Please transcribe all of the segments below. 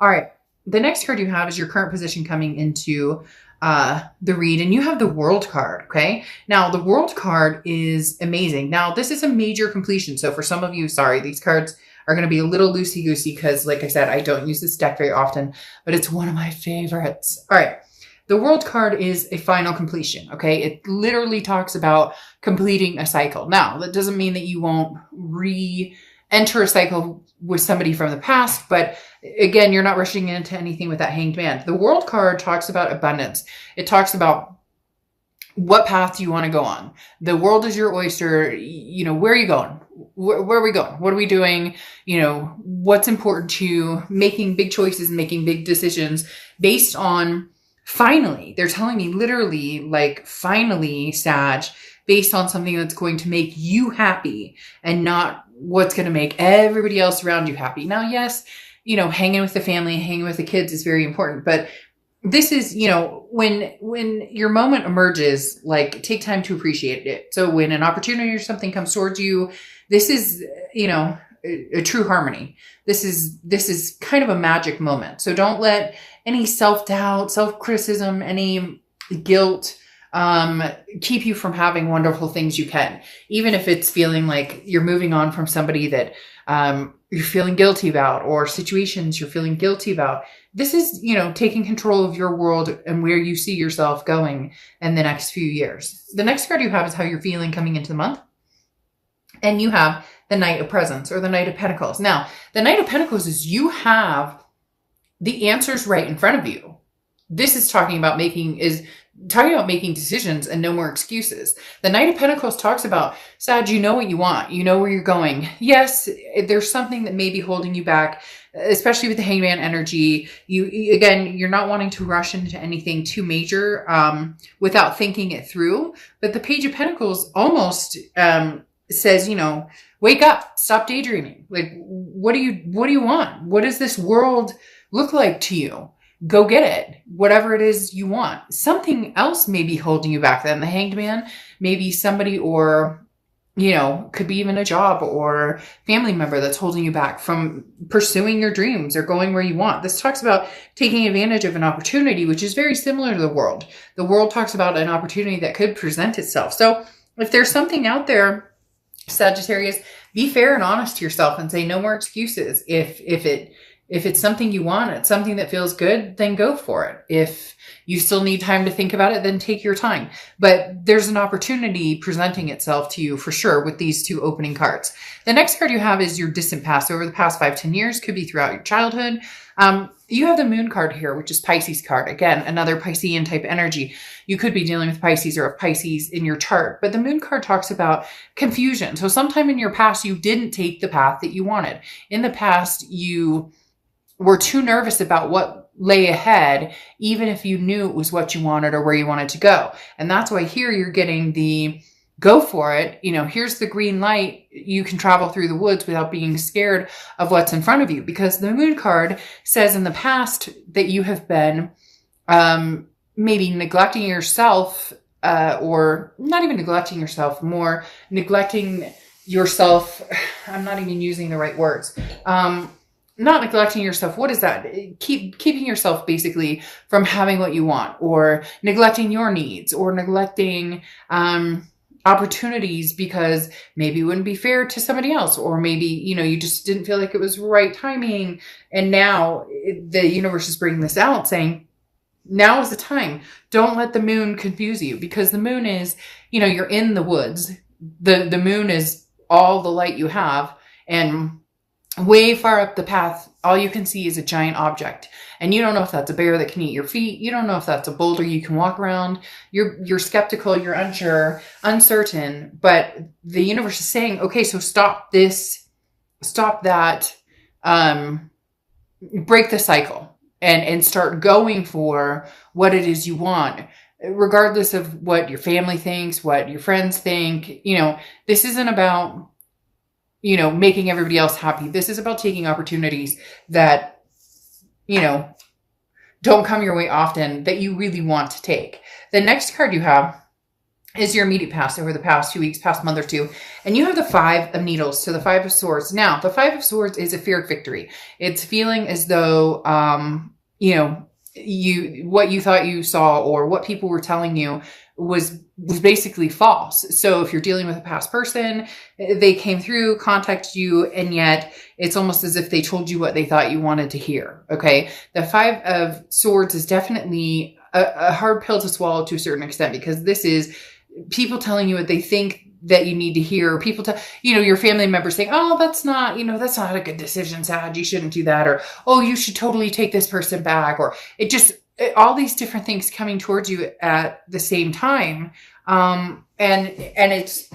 All right. The next card you have is your current position coming into the read, and you have the World card. Okay. Now, the World card is amazing. Now, this is a major completion. So for some of you, sorry, these cards are going to be a little loosey-goosey because, like I said, I don't use this deck very often, but it's one of my favorites. All right. The World card is a final completion, okay? It literally talks about completing a cycle. Now, that doesn't mean that you won't re-enter a cycle with somebody from the past, but again, you're not rushing into anything with that Hanged Man. The World card talks about abundance. It talks about what path do you want to go on? The world is your oyster. You know, where are you going? Where are we going? What are we doing? You know, what's important to you? Making big choices, making big decisions based on finally. They're telling me literally, like, finally, Sag, based on something that's going to make you happy and not what's going to make everybody else around you happy. Now, yes, you know, hanging with the family, hanging with the kids is very important, but this is, you know, when your moment emerges, like, take time to appreciate it. So when an opportunity or something comes towards you, this is, you know, a true harmony. This is kind of a magic moment. So don't let any self-doubt, self-criticism, any guilt keep you from having wonderful things you can. Even if it's feeling like you're moving on from somebody that you're feeling guilty about, or situations you're feeling guilty about. This is, you know, taking control of your world and where you see yourself going in the next few years. The next card you have is how you're feeling coming into the month. And you have the Knight of Presents, or the Knight of Pentacles. Now, the Knight of Pentacles is you have the answers right in front of you. This is talking about making decisions and no more excuses. The Knight of Pentacles talks about, Sag, you know what you want. You know where you're going. Yes, there's something that may be holding you back, especially with the Hangman energy. You're not wanting to rush into anything too major without thinking it through. But the Page of Pentacles almost says, you know, wake up, stop daydreaming. Like, what do you want? What does this world look like to you? Go get it. Whatever it is you want. Something else may be holding you back then. The Hanged Man, maybe somebody, or, you know, could be even a job or family member that's holding you back from pursuing your dreams or going where you want. This talks about taking advantage of an opportunity, which is very similar to the world. The world talks about an opportunity that could present itself. So if there's something out there, Sagittarius, be fair and honest to yourself and say no more excuses. If it's something you want, it's something that feels good, then go for it. If you still need time to think about it, then take your time. But there's an opportunity presenting itself to you for sure with these two opening cards. The next card you have is your distant past. Over the past 5-10 years, could be throughout your childhood. You have the Moon card here, which is Pisces card. Again, another Piscean type energy. You could be dealing with Pisces or a Pisces in your chart. But the Moon card talks about confusion. So sometime in your past, you didn't take the path that you wanted. In the past, you were too nervous about what lay ahead, even if you knew it was what you wanted or where you wanted to go. And that's why here you're getting the go for it. You know, here's the green light. You can travel through the woods without being scared of what's in front of you, because the Moon card says in the past that you have been maybe neglecting yourself, or not even neglecting yourself, more neglecting yourself. I'm not even using the right words. Not neglecting yourself. What is that? Keeping yourself basically from having what you want, or neglecting your needs, or neglecting opportunities because maybe it wouldn't be fair to somebody else, or maybe, you know, you just didn't feel like it was right timing. And now the universe is bringing this out saying, now is the time. Don't let the moon confuse you, because the moon is, you know, you're in the woods. The moon is all the light you have, and way far up the path, all you can see is a giant object. And you don't know if that's a bear that can eat your feet. You don't know if that's a boulder you can walk around. You're skeptical, you're unsure, uncertain. But the universe is saying, okay, so stop this, stop that, break the cycle and start going for what it is you want, regardless of what your family thinks, what your friends think. You know, this isn't about, you know, making everybody else happy. This is about taking opportunities that, you know, don't come your way often, that you really want to take. The next card you have is your immediate past over the past 2 weeks, past month or two. And you have the 5 of Needles to the 5 of Swords. Now, the 5 of Swords is a fear of victory. It's feeling as though, you know, what you thought you saw or what people were telling you was basically false. So if you're dealing with a past person, they came through, contacted you, and yet it's almost as if they told you what they thought you wanted to hear. Okay. The 5 of Swords is definitely a hard pill to swallow to a certain extent, because this is people telling you what they think that you need to hear. People tell, you know, your family members saying, oh, that's not, you know, that's not a good decision, Sag, you shouldn't do that. Or, oh, you should totally take this person back. Or all these different things coming towards you at the same time. And it's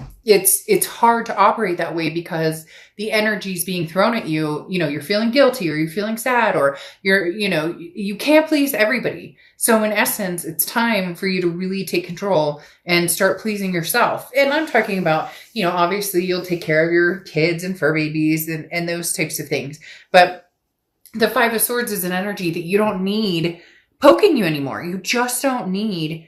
hard to operate that way because the energy is being thrown at you. You know, you're feeling guilty or you're feeling sad or you can't please everybody. So in essence, it's time for you to really take control and start pleasing yourself. And I'm talking about, you know, obviously you'll take care of your kids and fur babies and those types of things. But the 5 of Swords is an energy that you don't need poking you anymore. You just don't need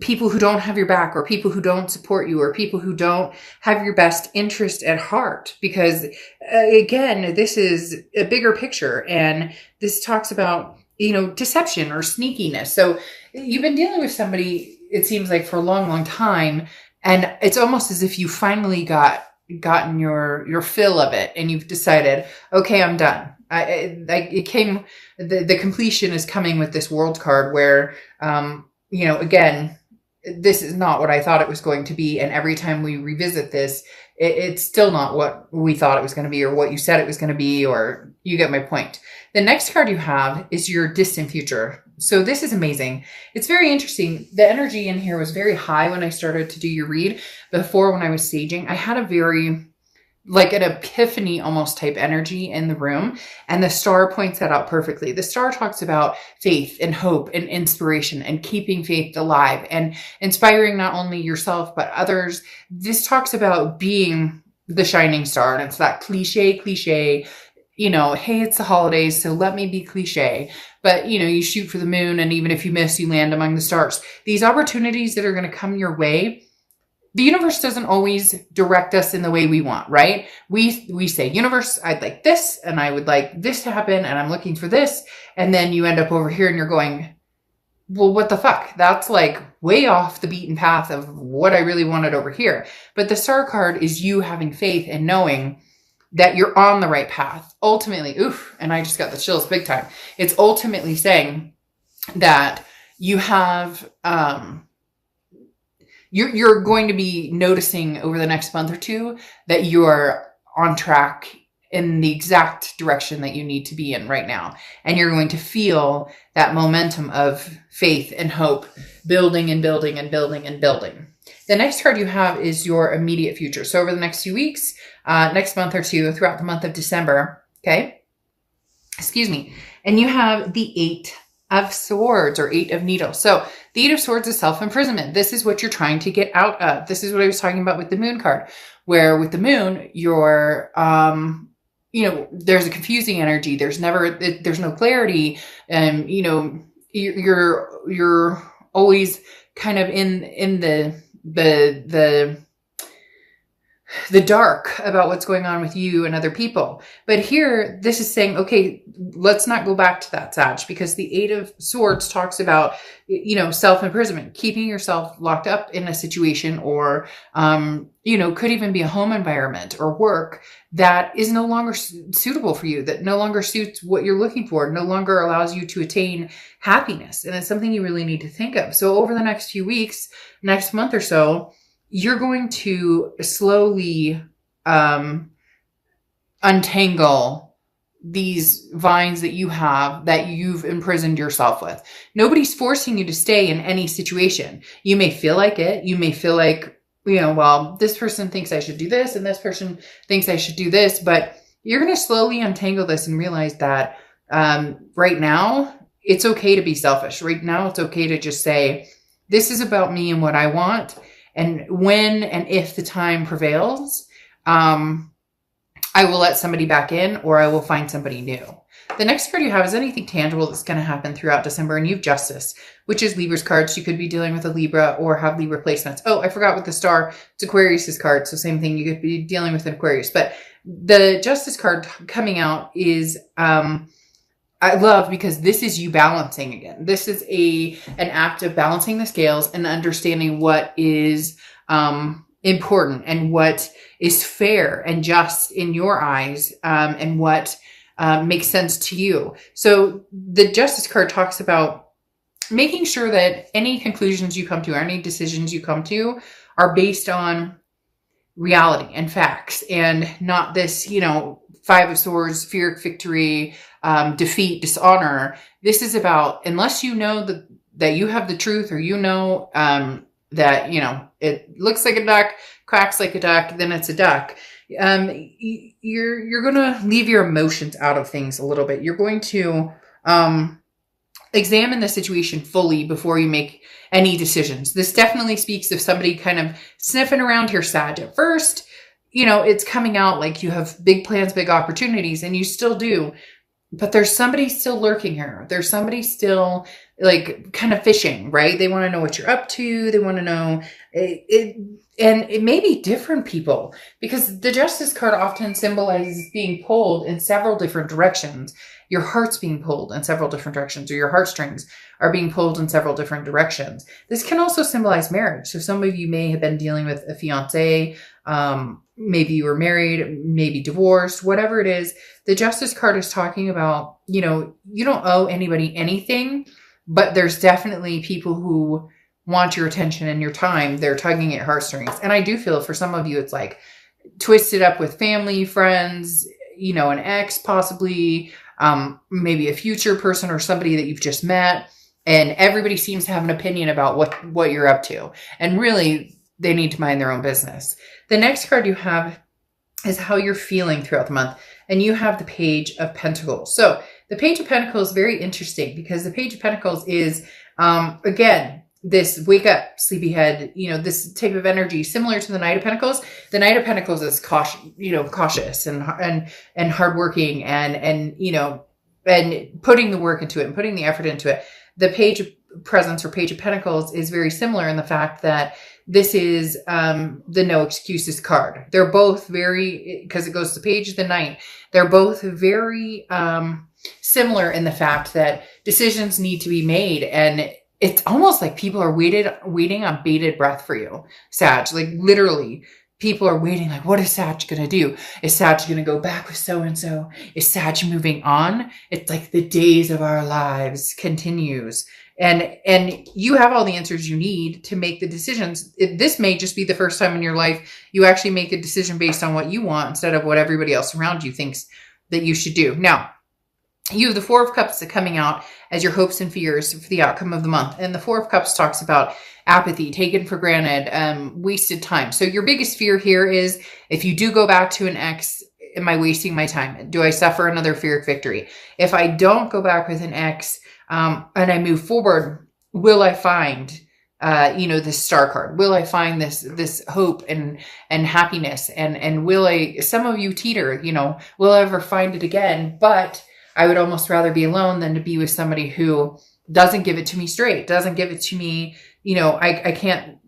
people who don't have your back or people who don't support you or people who don't have your best interest at heart. Because again, this is a bigger picture, and this talks about, you know, deception or sneakiness. So you've been dealing with somebody, it seems like, for a long, long time. And it's almost as if you finally gotten your fill of it and you've decided, okay, I'm done. The completion is coming with this World card where, you know, again, this is not what I thought it was going to be. And every time we revisit this, it's still not what we thought it was going to be or what you said it was going to be, or you get my point. The next card you have is your distant future. So this is amazing. It's very interesting. The energy in here was very high when I started to do your read. Before, when I was saging, I had a very, like, an epiphany almost type energy in the room. And the star points that out perfectly. The star talks about faith and hope and inspiration and keeping faith alive and inspiring not only yourself, but others. This talks about being the shining star. And it's that cliche, you know, hey, it's the holidays, so let me be cliche. But, you know, you shoot for the moon, and even if you miss, you land among the stars. These opportunities that are going to come your way, the universe doesn't always direct us in the way we want, right? We say, universe, I'd like this, and I would like this to happen, and I'm looking for this. And then you end up over here and you're going, well, what the fuck? That's like way off the beaten path of what I really wanted over here. But the star card is you having faith and knowing that you're on the right path. Ultimately, and I just got the chills big time. It's ultimately saying that you have, you're going to be noticing over the next month or two that you're on track in the exact direction that you need to be in right now. And you're going to feel that momentum of faith and hope building and building and building and building. The next card you have is your immediate future. So over the next few weeks, next month or two, throughout the month of December, okay? Excuse me. And you have the 8 of Swords or 8 of Needles. So the 8 of Swords is self-imprisonment. This is what you're trying to get out of. This is what I was talking about with the Moon card, where with the Moon, you're, you know, there's a confusing energy. There's no clarity. And, you know, you're always kind of in the dark about what's going on with you and other people. But here, this is saying, okay, let's not go back to that, Sag, because the 8 of Swords talks about, you know, self-imprisonment, keeping yourself locked up in a situation or, you know, could even be a home environment or work that is no longer suitable for you, that no longer suits what you're looking for, no longer allows you to attain happiness. And it's something you really need to think of. So over the next few weeks, next month or so, you're going to slowly untangle these vines that you have that you've imprisoned yourself with. Nobody's forcing you to stay in any situation. You may feel like it. You may feel like, you know, well, this person thinks I should do this and this person thinks I should do this, but you're going to slowly untangle this and realize that right now it's okay to be selfish. Right now it's okay to just say, this is about me and what I want. And when and if the time prevails, I will let somebody back in or I will find somebody new. The next card you have is anything tangible that's going to happen throughout December, and you have Justice, which is Libra's card. So you could be dealing with a Libra or have Libra placements. Oh, I forgot with the star. It's Aquarius's card. So same thing. You could be dealing with an Aquarius. But the Justice card coming out is I love, because this is you balancing again. This is an act of balancing the scales and understanding what is important and what is fair and just in your eyes, and what makes sense to you. So the Justice card talks about making sure that any conclusions you come to or any decisions you come to are based on reality and facts, and not this, Five of Swords, fear of victory, defeat, dishonor. This is about, unless you know that you have the truth, or that, it looks like a duck, quacks like a duck, then it's a duck. You're going to leave your emotions out of things a little bit. You're going to examine the situation fully before you make any decisions. This definitely speaks of somebody kind of sniffing around here, Sag. At first, it's coming out like you have big plans, big opportunities, and you still do. But there's somebody still lurking here. There's somebody still like kind of fishing, right? They want to know what you're up to. They want to know and it may be different people, because the Justice card often symbolizes being pulled in several different directions. Your heart's being pulled in several different directions, or your heartstrings are being pulled in several different directions. This can also symbolize marriage. So some of you may have been dealing with a fiance, maybe you were married, maybe divorced, whatever it is. The Justice card is talking about, you don't owe anybody anything, but there's definitely people who want your attention and your time. They're tugging at heartstrings. And I do feel for some of you, it's like twisted up with family, friends, an ex, possibly, maybe a future person or somebody that you've just met. And everybody seems to have an opinion about what you're up to. And really, they need to mind their own business. The next card you have is how you're feeling throughout the month. And you have the Page of Pentacles. So the Page of Pentacles is very interesting, because the Page of Pentacles is, again, this wake up, sleepyhead, this type of energy, similar to the Knight of Pentacles. The Knight of Pentacles is cautious and hardworking and putting the work into it and putting the effort into it. The Page of Presence or Page of Pentacles is very similar in the fact that this is the no excuses card. They're both very, because it goes to Page of the Knight, they're both very similar in the fact that decisions need to be made, and it's almost like people are waiting on bated breath for you, Sag. Like literally, people are waiting. Like, what is Sag going to do? Is Sag going to go back with so-and-so? Is Sag moving on? It's like the days of our lives continues. And you have all the answers you need to make the decisions. This may just be the first time in your life you actually make a decision based on what you want instead of what everybody else around you thinks that you should do. Now, you have the Four of Cups coming out as your hopes and fears for the outcome of the month. And the Four of Cups talks about apathy, taken for granted, wasted time. So your biggest fear here is, if you do go back to an ex, am I wasting my time? Do I suffer another fear of victory? If I don't go back with an ex and I move forward, will I find this star card? Will I find this hope and happiness? And will some of you teeter, will I ever find it again? But I would almost rather be alone than to be with somebody who doesn't give it to me straight, doesn't give it to me. I can't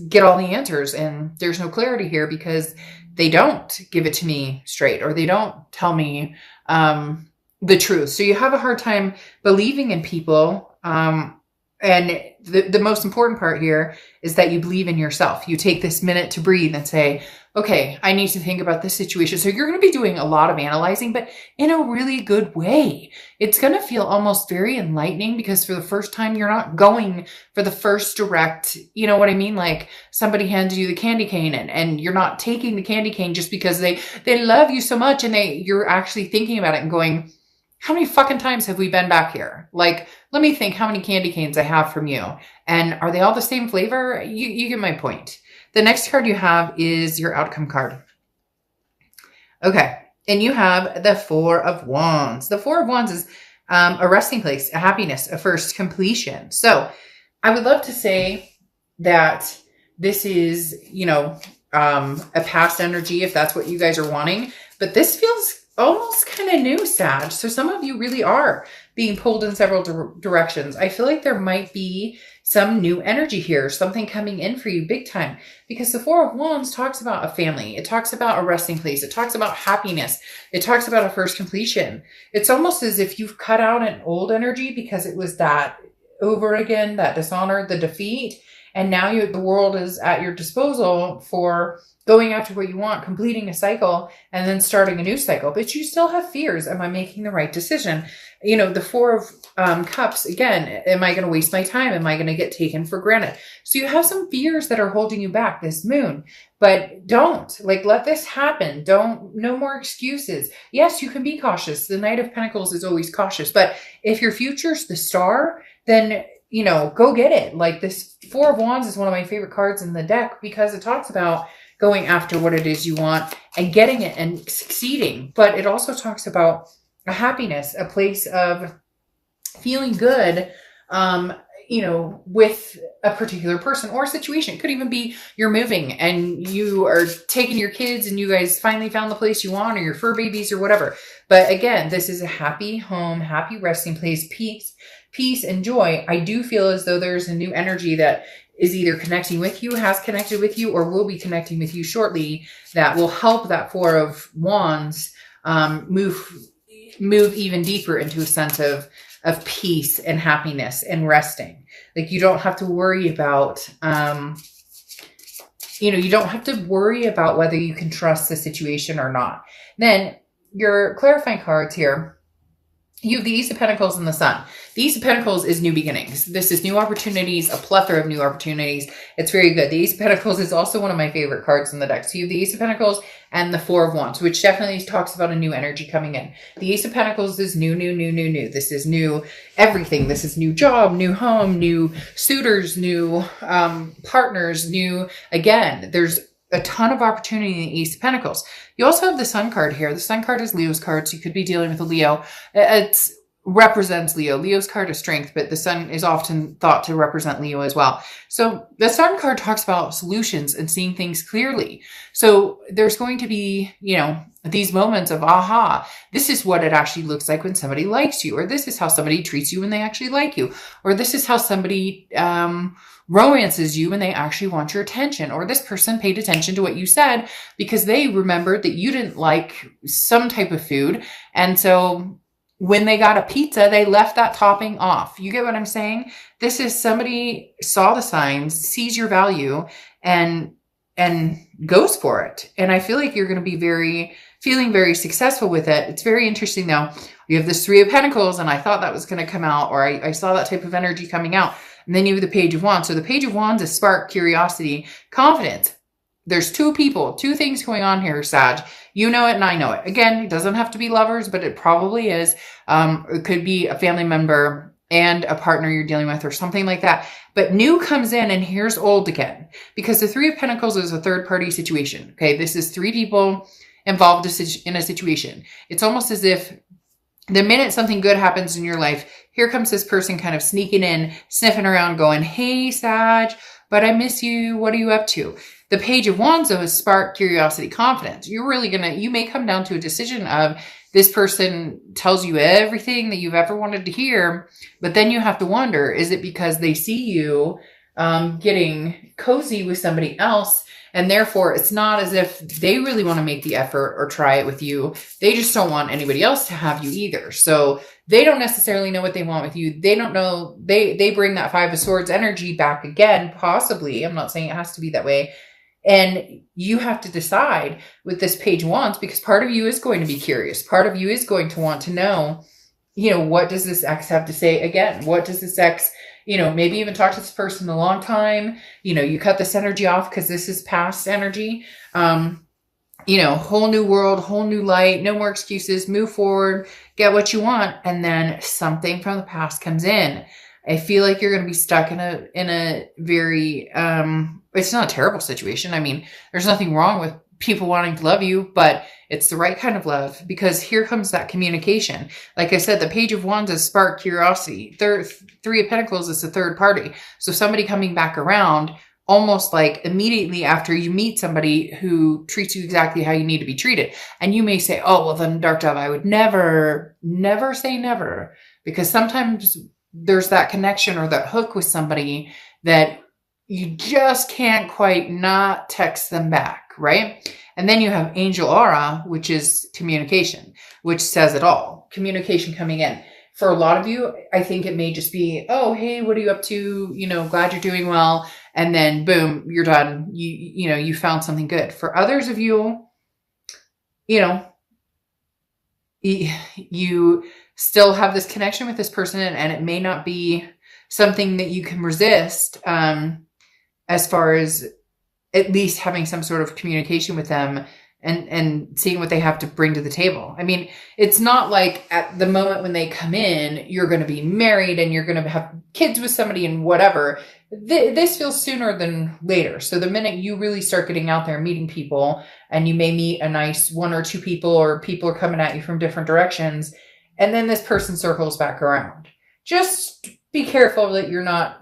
get all the answers, and there's no clarity here because they don't give it to me straight, or they don't tell me the truth. So you have a hard time believing in people. And the most important part here is that you believe in yourself. You take this minute to breathe and say, okay, I need to think about this situation. So you're going to be doing a lot of analyzing, but in a really good way. It's going to feel almost very enlightening, because for the first time, you're not going for the first direct, you know what I mean? Like somebody hands you the candy cane and you're not taking the candy cane just because they love you so much, and you're actually thinking about it and going, how many fucking times have we been back here? Like, let me think how many candy canes I have from you. And are they all the same flavor? You get my point. The next card you have is your outcome card. Okay. And you have the Four of Wands. The Four of Wands is a resting place, a happiness, a first completion. So I would love to say that this is, a past energy, if that's what you guys are wanting. But this feels almost kind of new, Sag. So some of you really are being pulled in several directions. I feel like there might be some new energy here, something coming in for you big time, because the Four of Wands talks about a family. It talks about a resting place. It talks about happiness. It talks about a first completion. It's almost as if you've cut out an old energy because it was that over again, that dishonor, the defeat. And now the world is at your disposal for going after what you want, completing a cycle, and then starting a new cycle. But you still have fears. Am I making the right decision? You know, the Four of Cups, again, am I going to waste my time? Am I going to get taken for granted? So you have some fears that are holding you back this moon, but don't let this happen. No more excuses. Yes, you can be cautious. The Knight of Pentacles is always cautious, but if your future's the star, then go get it. Like, this Four of Wands is one of my favorite cards in the deck because it talks about going after what it is you want and getting it and succeeding. But it also talks about a happiness, a place of feeling good, with a particular person or situation. It could even be you're moving and you are taking your kids and you guys finally found the place you want, or your fur babies or whatever. But again, this is a happy home, happy resting place, peace and joy. I do feel as though there's a new energy that is either connecting with you, has connected with you, or will be connecting with you shortly that will help that Four of Wands move even deeper into a sense of peace and happiness and resting. Like, you don't have to worry about, you don't have to worry about whether you can trust the situation or not. Then your clarifying cards here, you have the Ace of Pentacles and the Sun. The Ace of Pentacles is new beginnings. This is new opportunities, a plethora of new opportunities. It's very good. The Ace of Pentacles is also one of my favorite cards in the deck. So you have the Ace of Pentacles and the Four of Wands, which definitely talks about a new energy coming in. The Ace of Pentacles is new. This is new everything. This is new job, new home, new suitors, new partners, new, again, there's a ton of opportunity in the Ace of Pentacles. You also have the Sun card here. The Sun card is Leo's card, so you could be dealing with a Leo. It represents Leo. Leo's card is strength, but the Sun is often thought to represent Leo as well. So the Sun card talks about solutions and seeing things clearly. So there's going to be, these moments of, aha, this is what it actually looks like when somebody likes you, or this is how somebody treats you when they actually like you, or this is how somebody romances you when they actually want your attention, or this person paid attention to what you said because they remembered that you didn't like some type of food. And so when they got a pizza, they left that topping off. You get what I'm saying? This is somebody saw the signs, sees your value, and goes for it. And I feel like you're going to be feeling very successful with it. It's very interesting though. You have this Three of Pentacles, and I thought that was going to come out, or I saw that type of energy coming out. And then you have the Page of Wands. So the Page of Wands is spark, curiosity, confidence. There's two things going on here, Sag. You know it and I know it. Again, it doesn't have to be lovers, but it probably is. It could be a family member and a partner you're dealing with or something like that. But new comes in and here's old again. Because the Three of Pentacles is a third-party situation. Okay, this is three people involved in a situation. It's almost as if the minute something good happens in your life, here comes this person kind of sneaking in, sniffing around, going, hey, Sag, but I miss you. What are you up to? The Page of Wands, though, is spark, curiosity, confidence. You may come down to a decision of this person tells you everything that you've ever wanted to hear, but then you have to wonder, is it because they see you getting cozy with somebody else? And therefore, it's not as if they really want to make the effort or try it with you. They just don't want anybody else to have you either. So they don't necessarily know what they want with you. They don't know. They bring that Five of Swords energy back again, possibly. I'm not saying it has to be that way. And you have to decide with this Page of Wands, because part of you is going to be curious. Part of you is going to want to know, what does this ex have to say again? What does this ex, maybe even talk to this person a long time. You cut this energy off because this is past energy. Whole new world, whole new light, no more excuses, move forward, get what you want. And then something from the past comes in. I feel like you're going to be stuck in a very, it's not a terrible situation. I mean, there's nothing wrong with people wanting to love you, but it's the right kind of love, because here comes that communication. Like I said, the Page of Wands is spark, curiosity. Three of Pentacles is the third party. So somebody coming back around almost like immediately after you meet somebody who treats you exactly how you need to be treated. And you may say, oh, well, then Dark Dove, I would never, never say never, because sometimes there's that connection or that hook with somebody that you just can't quite not text them back, right? And then you have Angel Aura, which is communication, which says it all. Communication coming in. For a lot of you, I think it may just be, oh, hey, what are you up to? You know, glad you're doing well. And then boom, you're done. You know, you found something good. For others of you, you know, you still have this connection with this person, and it may not be something that you can resist, as far as at least having some sort of communication with them and seeing what they have to bring to the table. I mean, it's not like at the moment when they come in, you're going to be married and you're going to have kids with somebody and whatever. This feels sooner than later. So the minute you really start getting out there, meeting people, and you may meet a nice one or two people, or people are coming at you from different directions, and then this person circles back around. Just be careful that you're not